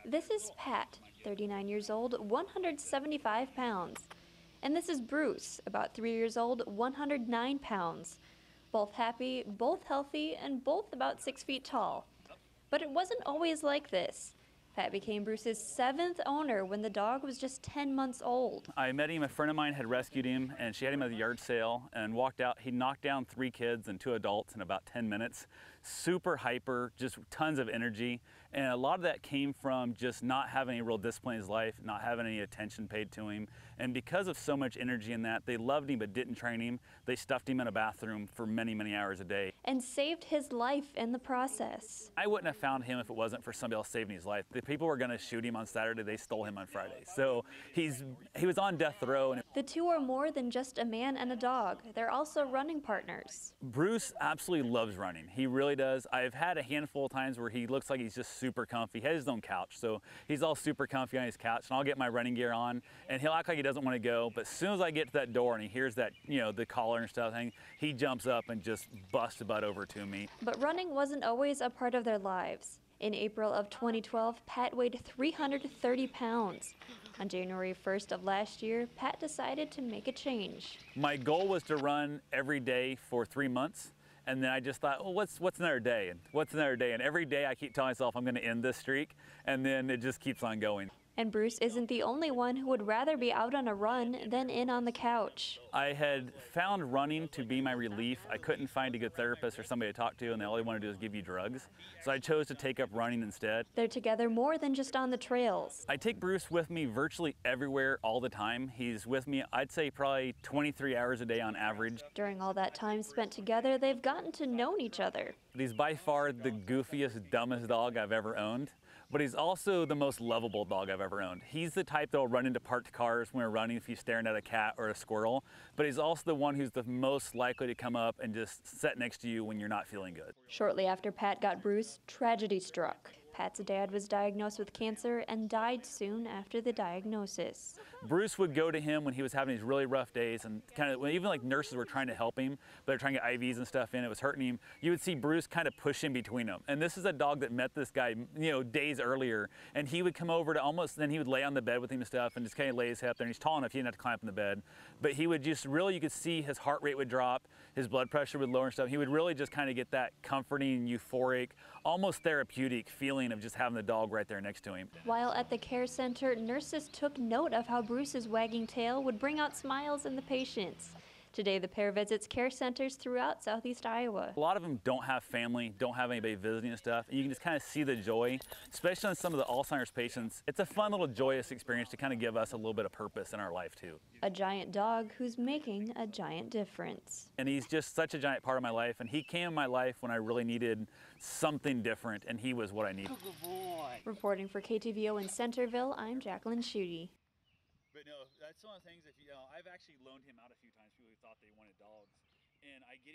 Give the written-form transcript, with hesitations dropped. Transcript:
This is Pat, 39 years old, 175 pounds. And this is Bruce, about 3 years old, 109 pounds. Both happy, both healthy, and both about 6 feet tall. But it wasn't always like this. Pat became Bruce's 7th owner when the dog was just 10 months old. I met him, a friend of mine had rescued him, and she had him at the yard sale and walked out. He knocked down 3 kids and 2 adults in about 10 minutes. Super hyper, just tons of energy. And a lot of that came from just not having any real discipline in his life, not having any attention paid to him. And because of so much energy in that, they loved him but didn't train him. They stuffed him in a bathroom for many, many hours a day. And saved his life in the process. I wouldn't have found him if it wasn't for somebody else saving his life. The people were going to shoot him on Saturday, they stole him on Friday. So he was on death row. And the two are more than just a man and a dog. They're also running partners. Bruce absolutely loves running. He really does. I've had a handful of times where he looks like he's just super comfy. He has his own couch, so he's all super comfy on his couch, and I'll get my running gear on, and he'll act like he doesn't want to go, but as soon as I get to that door and he hears that, the collar and stuff thing, he jumps up and just busts a butt over to me. But running wasn't always a part of their lives. In April of 2012, Pat weighed 330 pounds. On January 1st of last year, Pat decided to make a change. My goal was to run every day for 3 months. And then I just thought, well, what's another day? And what's another day? And every day I keep telling myself I'm going to end this streak. And then it just keeps on going. And Bruce isn't the only one who would rather be out on a run than in on the couch. I had found running to be my relief. I couldn't find a good therapist or somebody to talk to, and all they want to do is give you drugs. So I chose to take up running instead. They're together more than just on the trails. I take Bruce with me virtually everywhere all the time. He's with me, I'd say, probably 23 hours a day on average. During all that time spent together, they've gotten to know each other. He's by far the goofiest, dumbest dog I've ever owned, but he's also the most lovable dog I've ever owned. He's the type that'll run into parked cars when we're running if you're staring at a cat or a squirrel, but he's also the one who's the most likely to come up and just sit next to you when you're not feeling good. Shortly after Pat got Bruce, tragedy struck. Pat's dad was diagnosed with cancer and died soon after the diagnosis. Bruce would go to him when he was having these really rough days, and even like nurses were trying to help him, but they're trying to get IVs and stuff in, it was hurting him. You would see Bruce kind of push in between them. And this is a dog that met this guy, days earlier, and he would come over to then he would lay on the bed with him and stuff and just kind of lay his head up there, and he's tall enough he didn't have to climb up in the bed. But he would just really, you could see his heart rate would drop, his blood pressure would lower and stuff. He would really just kind of get that comforting, euphoric, almost therapeutic feeling of just having the dog right there next to him. While at the care center, nurses took note of how Bruce's wagging tail would bring out smiles in the patients. Today, the pair visits care centers throughout southeast Iowa. A lot of them don't have family, don't have anybody visiting and stuff, and you can just kind of see the joy, especially on some of the Alzheimer's patients. It's a fun little joyous experience to kind of give us a little bit of purpose in our life too. A giant dog who's making a giant difference. And he's just such a giant part of my life, and he came in my life when I really needed something different, and he was what I needed. Good boy. Reporting for KTVO in Centerville, I'm Jacqueline Schutte. But no, that's one of the things, I've actually loaned him out a few times, people who thought they wanted dogs, and I get